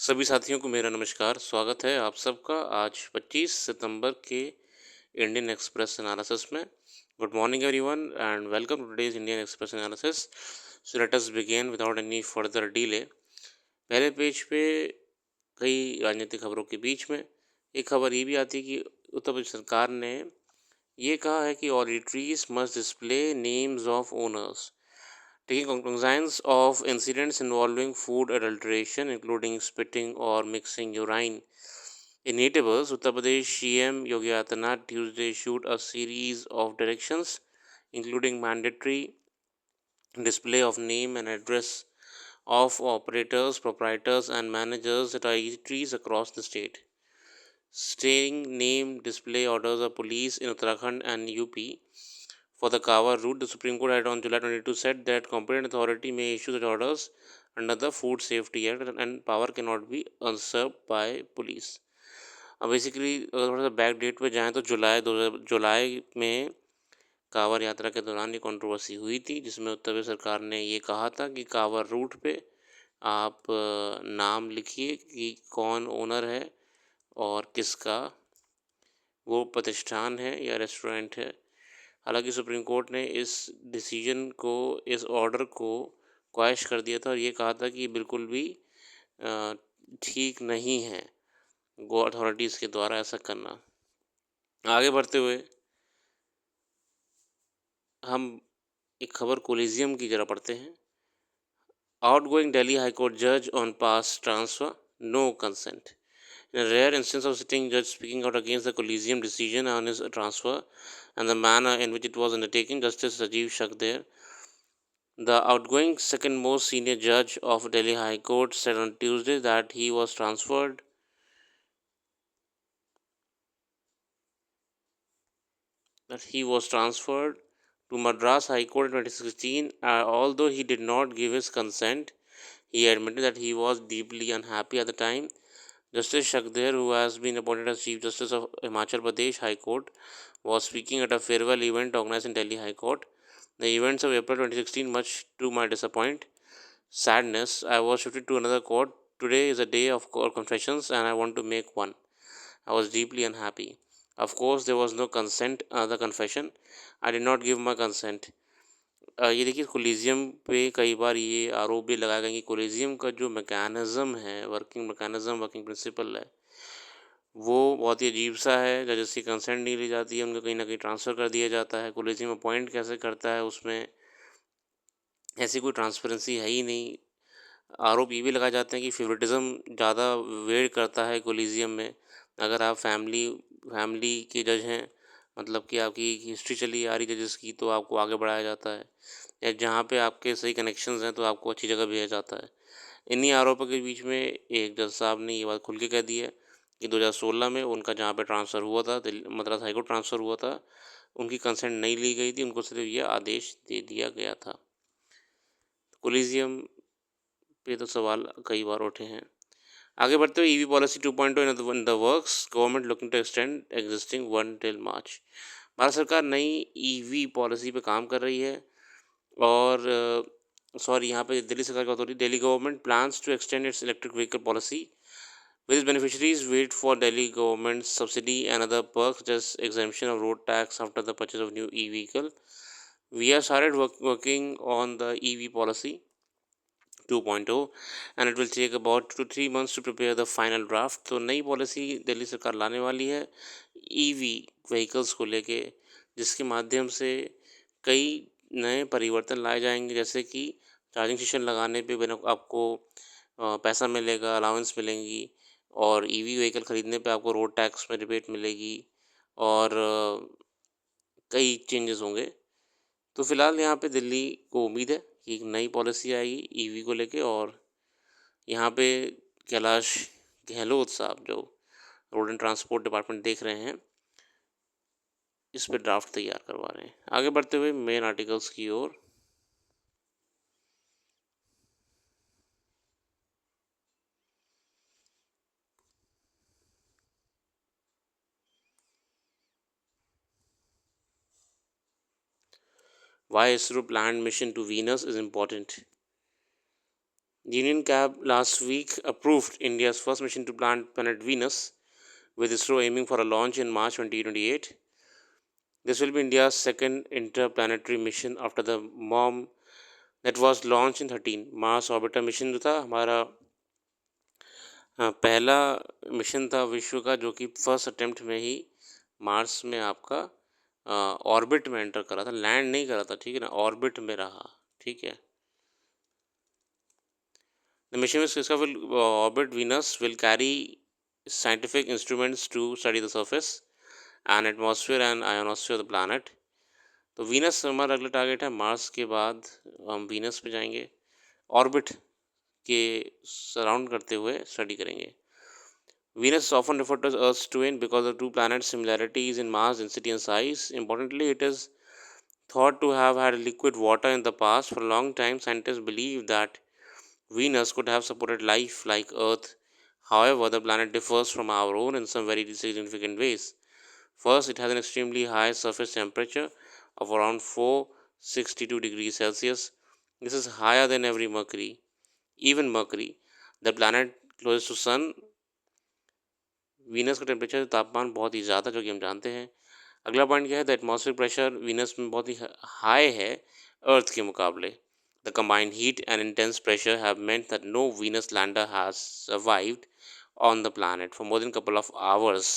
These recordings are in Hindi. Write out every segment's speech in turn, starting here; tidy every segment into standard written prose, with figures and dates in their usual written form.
सभी साथियों को मेरा नमस्कार। स्वागत है आप सबका आज 25 सितंबर के इंडियन एक्सप्रेस एनालिसिस में। Good morning everyone and welcome to today's Indian Express analysis. So let us begin without any further delay. पहले पेज पे कई राजनीतिक खबरों के बीच में एक खबर ये भी आती है कि उत्तर प्रदेश सरकार ने ये कहा है कि auditories must display names of owners taking cognizance of incidents involving food adulteration, including spitting or mixing urine. In neighbors, Uttar Pradesh CM Yogi Adityanath Tuesday issued a series of directions, including mandatory display of name and address of operators, proprietors, and managers at eateries across the state. Staying name display orders of police in Uttarakhand and UP for the Kawa route, the Supreme Court had on July 22 said that competent authority may issue such orders under the Food Safety Act and power cannot be usurped by police. अब बेसिकली अगर थोड़ा सा बैक डेट पे जाएँ तो जुलाई में कांवड़ यात्रा के दौरान ये कंट्रोवर्सी हुई थी, जिसमें उत्तर प्रदेश सरकार ने ये कहा था कि कांवड़ रूट पे आप नाम लिखिए कि कौन ओनर है और किसका वो प्रतिष्ठान है या रेस्टोरेंट है। हालांकि सुप्रीम कोर्ट ने इस डिसीजन को, इस ऑर्डर को क्वैश कर दिया था और ये कहा था कि बिल्कुल भी ठीक नहीं है गो अथॉरिटीज़ के द्वारा ऐसा करना। आगे बढ़ते हुए हम एक खबर कोलिजियम की जरा पढ़ते हैं। आउटगोइंग दिल्ली हाईकोर्ट जज on pass transfer, no consent. In a rare instance of sitting judge speaking out against the Collegium decision on his transfer and the manner in which it was undertaken, Justice Rajiv Shakdher, the outgoing second most senior judge of Delhi High Court, said on Tuesday that he was transferred to Madras High Court in 2016. Although he did not give his consent, he admitted that he was deeply unhappy at the time. Justice Shakdher, who has been appointed as Chief Justice of Himachal Pradesh High Court, was speaking at a farewell event organized in Delhi High Court. The events of April 2016, much to my sadness, I was shifted to another court. Today is a day of court confessions and I want to make one. I was deeply unhappy. Of course, there was no consent, the confession. I did not give my consent. ये देखिए कोलिजियम पे कई बार ये आरोप भी लगाया गया कि कोलिजियम का जो मैकेनिज़्म है, वर्किंग प्रिंसिपल है, वो बहुत ही अजीब सा है। जजेस की कंसेंट नहीं ली जाती है, उनको कहीं ना कहीं ट्रांसफ़र कर दिया जाता है। कोलिजियम अपॉइंट कैसे करता है, उसमें ऐसी कोई ट्रांसपेरेंसी है ही नहीं। आरोप ये भी लगाए जाते हैं कि फेवरेटिज़्म ज़्यादा वेट करता है कोलिजियम में। अगर आप फैमिली के जज हैं, मतलब कि आपकी हिस्ट्री चली आ रही जजेस की, तो आपको आगे बढ़ाया जाता है, या जहाँ पे आपके सही कनेक्शंस हैं तो आपको अच्छी जगह भेजा जाता है। इन्हीं आरोपों के बीच में एक जज साहब ने ये बात खुल के कह दी है कि 2016 में उनका जहाँ पे ट्रांसफ़र हुआ था, मद्रास हाईकोर्ट ट्रांसफ़र हुआ था, उनकी कंसेंट नहीं ली गई थी, उनको सिर्फ ये आदेश दे दिया गया था। कोलिजियम पे तो सवाल कई बार उठे हैं। आगे बढ़ते हुए EV policy 2.0 in the works, government looking to extend existing one till March. Bharat सरकार नई ईवी पॉलिसी पे काम कर रही है और यहाँ पे दिल्ली सरकार की बात हो रही है। Delhi government plans to extend its electric vehicle policy with beneficiaries wait for Delhi government subsidy and other perks just exemption of road tax after the purchase of new e vehicle. We are started working on the EV policy 2.0 and it will take about 2 to 3 months to prepare the final draft। तो नई पॉलिसी दिल्ली सरकार लाने वाली है ईवी व्हीकल्स को लेके, जिसके माध्यम से कई नए परिवर्तन लाए जाएंगे, जैसे कि चार्जिंग स्टेशन लगाने पे बिना आपको पैसा मिलेगा, अलाउंस मिलेंगी, और ईवी व्हीकल ख़रीदने पे आपको रोड टैक्स में रिबेट मिलेगी, और कई चेंजेस होंगे। तो फिलहाल यहाँ पे दिल्ली को उम्मीद है कि एक नई पॉलिसी आएगी ईवी को लेके, और यहाँ पे कैलाश गहलोत साहब, जो रोड एंड ट्रांसपोर्ट डिपार्टमेंट देख रहे हैं, इस पे ड्राफ्ट तैयार करवा रहे हैं। आगे बढ़ते हुए मेन आर्टिकल्स की ओर। Why ISRO planned mission to Venus is important. The Union Cabinet last week approved India's first mission to planet Venus, with ISRO aiming for a launch in March 2028. This will be India's second interplanetary mission after the MOM that was launched in 13. Mars orbiter mission जो था हमारा पहला मिशन था विश्व का, जो कि फर्स्ट अटेम्प्ट में ही मार्स में आपका ऑर्बिट में एंटर करा था, लैंड नहीं करा था, ठीक है ना, ऑर्बिट में रहा, ठीक है। The mission which will orbit Venus will carry scientific instruments to study the surface and atmosphere and ionosphere of the planet. तो वीनस हमारा अगला टारगेट है। मार्स के बाद हम वीनस पे जाएंगे, ऑर्बिट के सराउंड करते हुए स्टडी करेंगे। Venus is often referred to as Earth's twin because of two planets' similarities in mass, density, and size. Importantly, it is thought to have had liquid water in the past. For a long time, scientists believe that Venus could have supported life like Earth. However, the planet differs from our own in some very significant ways. First, it has an extremely high surface temperature of around 462 degrees Celsius. This is higher than every Mercury. Even Mercury, the planet closest to Sun, Venus का टेम्परेचर तापमान बहुत ही ज़्यादा, जो कि हम जानते हैं। अगला पॉइंट क्या है, द एटमॉस्फेरिक प्रेशर वीनस में बहुत ही हाई है अर्थ के मुकाबले। The combined heat and intense pressure have meant that no Venus lander has survived on the planet for more than couple of hours.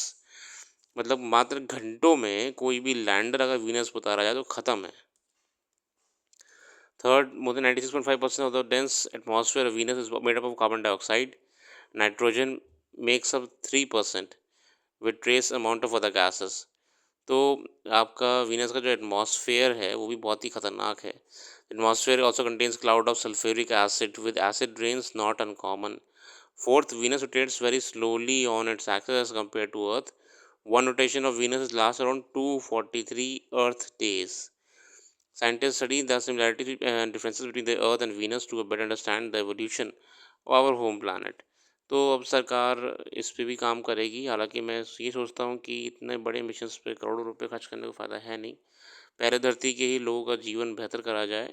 मतलब मात्र घंटों में कोई भी लैंडर अगर वीनस पर उतारा जाए तो ख़त्म है। Third, more than 96.5% of the dense atmosphere of Venus is made up of carbon dioxide. Nitrogen makes up 3% with trace amount of other gases. तो आपका वीनस का जो एटमॉस्फेयर है वो भी बहुत ही खतरनाक है। Atmosphere also contains cloud of sulphuric acid with acid rains not uncommon. Fourth, Venus rotates very slowly on its axis as compare to Earth. One rotation of Venus last around 243 Earth days. Scientists study the similarity and differences between the Earth and Venus to better understand the evolution of our home planet. तो अब सरकार इस पे भी काम करेगी। हालांकि मैं ये सोचता हूँ कि इतने बड़े मिशंस पे करोड़ों रुपए खर्च करने का फ़ायदा है नहीं। पहले धरती के ही लोगों का जीवन बेहतर करा जाए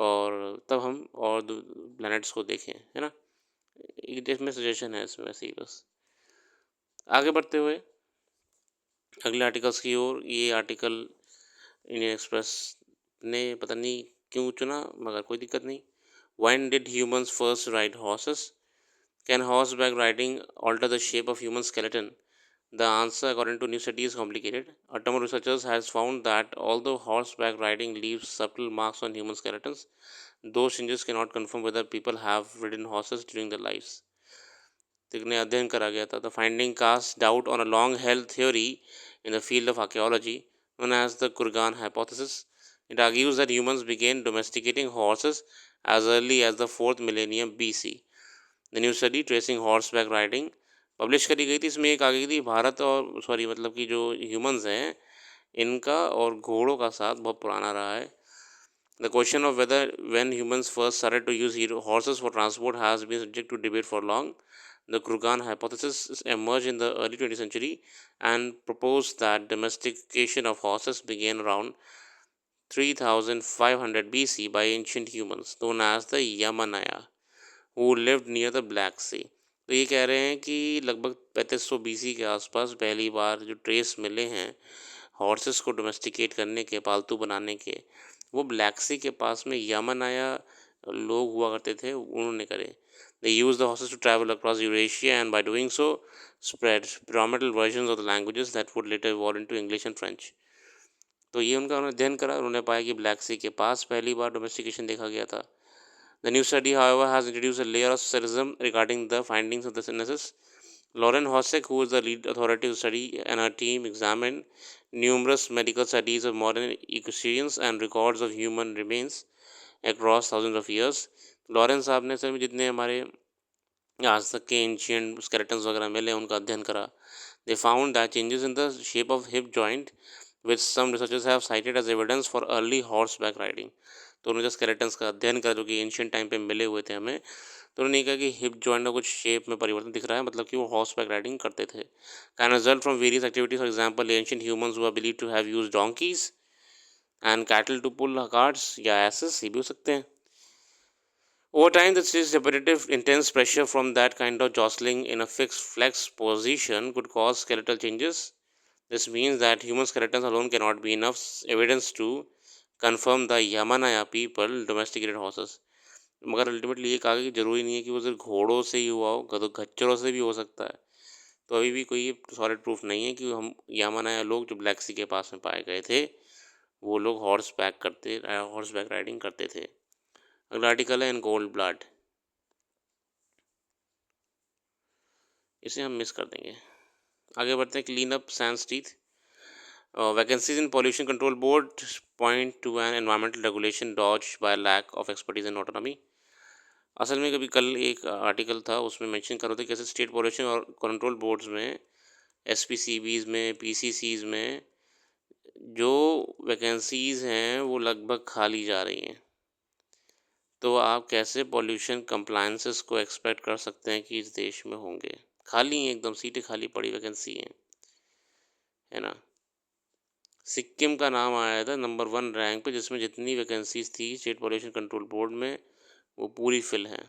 और तब हम और प्लैनेट्स को देखें, है ना। इसमें सजेशन है इसमें, वैसे ही बस। आगे बढ़ते हुए अगले आर्टिकल्स की ओर। ये आर्टिकल इंडियन एक्सप्रेस ने पता नहीं क्यों चुना, मगर कोई दिक्कत नहीं। When did humans first ride horses? Can horseback riding alter the shape of human skeleton? The answer, according to new study, is complicated. Autonomous researchers has found that although horseback riding leaves subtle marks on human skeletons, those changes cannot confirm whether people have ridden horses during their lives. ने अध्ययन करा गया था। The finding casts doubt on a long-held theory in the field of archaeology known as the Kurgan hypothesis. It argues that humans began domesticating horses as early as the 4th millennium BC. The new study tracing horseback riding publish करी गई थी। इसमें एक आ गई थी भारत और मतलब कि जो ह्यूमंस हैं इनका और घोड़ों का साथ बहुत पुराना रहा है। The question of whether when humans first started to use horses for transport has been subject to debate for long. The Kurgan hypothesis emerged in the early 20th century and proposed that domestication of horses began around 3500 BC by ancient humans known as the Yamanaya, who lived near the Black Sea. तो ये कह रहे हैं कि लगभग 3500 BC के आसपास पहली बार जो ट्रेस मिले हैं हॉर्सेस को डोमेस्टिकेट करने के, पालतू बनाने के, वो ब्लैक सी के पास में यामानाया लोग हुआ करते थे, उन्होंने करे। They used the horses to travel across Eurasia and by doing so spread pyramidal versions of the languages that would later evolve into English and French. तो ये उनका उन्होंने अध्ययन करा, उन्होंने पाया कि ब्लैक सी के पास पहली बार डोमेस्टिकेशन देखा गया था। The new study, however, has introduced a layer of skepticism regarding the findings of the synthesis. Lauren Hosek, who is the lead authority of the study, and her team examined numerous medical studies of modern equestrians and records of human remains across thousands of years. Lawrence साहब ने सर में जितने हमारे आज तक के एंशियंट स्केलेटन्स वगैरह मिले उनका अध्ययन करा। They found that changes in the shape of hip joint, which some researchers have cited as evidence for early horseback riding. तो उन्होंने जो स्केलेटन्स का अध्ययन करा जो कि एंशियंट टाइम पे मिले हुए थे हमें, तो उन्होंने कहा कि हिप जॉइंट का कुछ शेप में परिवर्तन दिख रहा है, मतलब कि वो हॉर्सबैक राइडिंग करते थे। Can result from various activities, for example ancient humans who are believed to have used donkeys and cattle to pull carts या एसेस, ये भी हो सकते हैं। Over time, this repetitive, intense pressure from that kind of jostling in a fixed flex position could cause skeletal changes. This means that human skeletons alone cannot be enough evidence to confirm the Yamanaya people domesticated horses. मगर अल्टीमेटली ये कहा कि जरूरी नहीं है कि वो सिर्फ घोड़ों से ही हुआ हो, खच्चरों से भी हो सकता है। तो अभी भी कोई सॉलिड प्रूफ नहीं है कि हम यामानाया लोग जो ब्लैक सी के पास में पाए गए थे वो लोग हॉर्स बैक राइडिंग करते थे। अगला आर्टिकल है इन कोल्ड ब्लड, इसे हम मिस कर देंगे। आगे बढ़ते हैं, clean up sand teeth. Vacancies in pollution control board point to an environmental regulation dodge by lack of expertise and autonomy. असल में कभी कल एक आर्टिकल था उसमें मेंशन कर रहे थे कैसे स्टेट पॉल्यूशन और कंट्रोल बोर्ड्स में, एसपीसीबीज में, पीसीसीज में जो वैकेंसीज हैं वो लगभग खाली जा रही हैं। तो आप कैसे पॉल्यूशन कंप्लायंसेस को एक्सपेक्ट कर सकते हैं कि इस देश में होंगे? खाली हैं, एकदम सीटें खाली पड़ी वैकेंसी हैं, है ना। सिक्किम का नाम आया था नंबर 1 रैंक पे जिसमें जितनी वैकेंसीज थी स्टेट पॉल्यूशन कंट्रोल बोर्ड में वो पूरी फिल हैं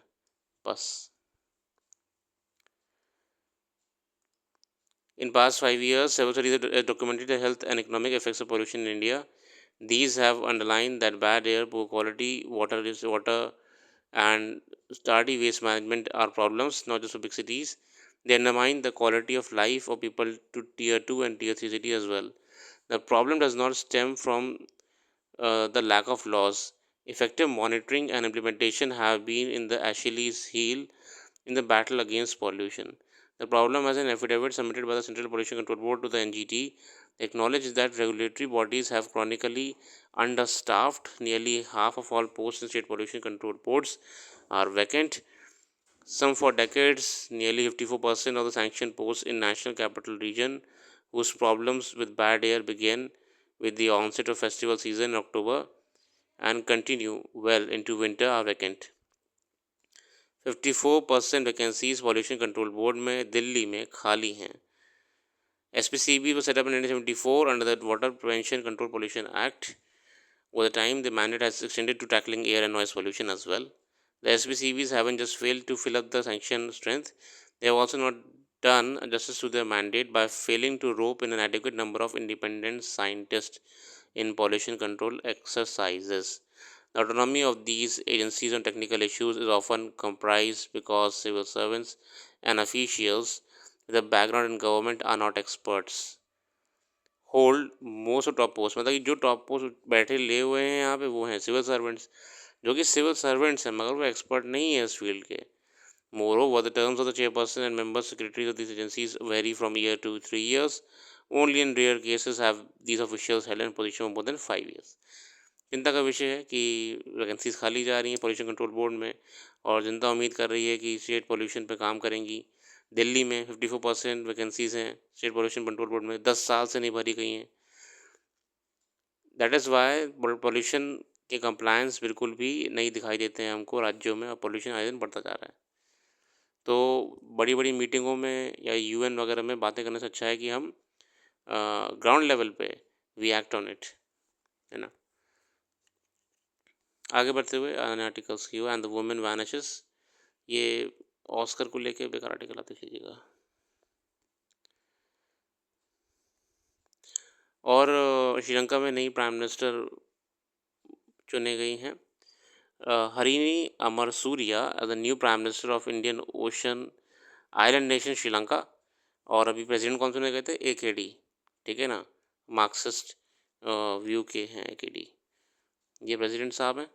बस। In past 5 years, several studies have documented the health and economic effects of pollution in India. These have underlined that bad air, poor quality water, and tardy waste management are problems, not just for big cities. They undermine the quality of life of people to tier 2 and tier 3 cities as well. The problem does not stem from the lack of laws. Effective monitoring and implementation have been in the Achilles heel in the battle against pollution. The problem, as an affidavit submitted by the Central Pollution Control Board to the NGT, acknowledges that regulatory bodies have chronically understaffed. Nearly half of all posts in state pollution control boards are vacant. Some for decades, nearly 54% of the sanctioned posts in National Capital Region, whose problems with bad air began with the onset of festival season in October and continue well into winter, are vacant. 54% vacancies pollution control board में दिल्ली में खाली हैं। SPCB was set up in 1974 under the Water Prevention Control Pollution Act. Over the time, the mandate has extended to tackling air and noise pollution as well. The SPCBs haven't just failed to fill up the sanction strength, they have also not done justice to their mandate by failing to rope in an adequate number of independent scientists in pollution control exercises. The autonomy of these agencies on technical issues is often comprised because civil servants and officials with a background in government are not experts. Hold most of top post, मतलब कि जो टॉप पोस्ट बैठे ले हुए हैं यहाँ पे वो हैं सिविल सर्वेंट्स, जो कि सिविल सर्वेंट्स हैं मगर वो एक्सपर्ट नहीं है इस फील्ड के। Moreover, the terms of the chairperson and member secretaries of these agencies vary from year to 3 years. Only in rare cases have these officials held in position for more than 5 years. चिंता का विषय है कि वैकेंसीज खाली जा रही हैं पॉल्यूशन कंट्रोल बोर्ड में और जनता उम्मीद कर रही है कि स्टेट पॉल्यूशन पे काम करेंगी। दिल्ली में 54% वैकेंसीज हैं स्टेट पॉल्यूशन कंट्रोल बोर्ड में, 10 साल से नहीं भरी गई हैं। दैट इज़ वाई पॉल्यूशन के कंप्लायंस बिल्कुल भी नहीं दिखाई देते हैं हमको राज्यों में और पॉल्यूशन आए दिन बढ़ता जा रहा है। तो बड़ी बड़ी मीटिंगों में या यूएन वगैरह में बातें करने से अच्छा है कि हम ग्राउंड लेवल पे वी एक्ट ऑन इट, है ना। आगे बढ़ते हुए अन्य आर्टिकल्स की एंड द वुमेन वैनिशेस, ये ऑस्कर को लेके बेकार आर्टिकल आते कीजिएगा। और श्रीलंका में नई प्राइम मिनिस्टर चुने गई हैं, Harini Amarasuriya as the new prime minister of Indian Ocean island nation Sri Lanka. और अभी प्रेसिडेंट कौन चुने गए थे? AKD, ठीक है ना, मार्क्सिस्ट व्यू के हैं AKD। ये प्रेसिडेंट साहब हैं,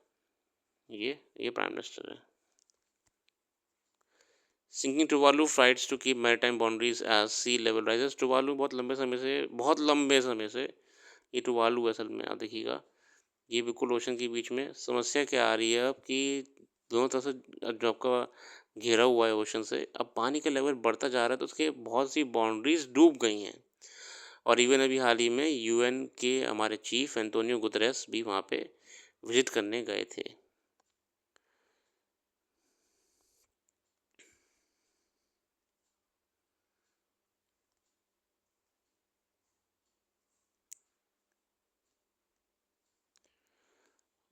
ये प्राइम मिनिस्टर है। Sinking Tuvalu fights to keep maritime boundaries as sea level rises. Tuvalu बहुत लंबे समय से ये टुवालू असल में आप देखिएगा ये बिल्कुल ओशन के बीच में। समस्या क्या आ रही है अब कि दोनों तरफ से जो आपका घेरा हुआ है ओशन से, अब पानी का लेवल बढ़ता जा रहा है तो उसके बहुत सी बाउंड्रीज डूब गई हैं। और इवन अभी हाल ही में UN के हमारे चीफ एंटोनियो गुतरेस भी वहाँ पे विजिट करने गए थे।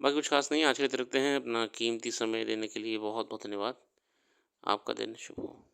बाकी कुछ खास नहीं है, आज के लिए इतना रखते हैं। अपना कीमती समय देने के लिए बहुत बहुत धन्यवाद। आपका दिन शुभ हो।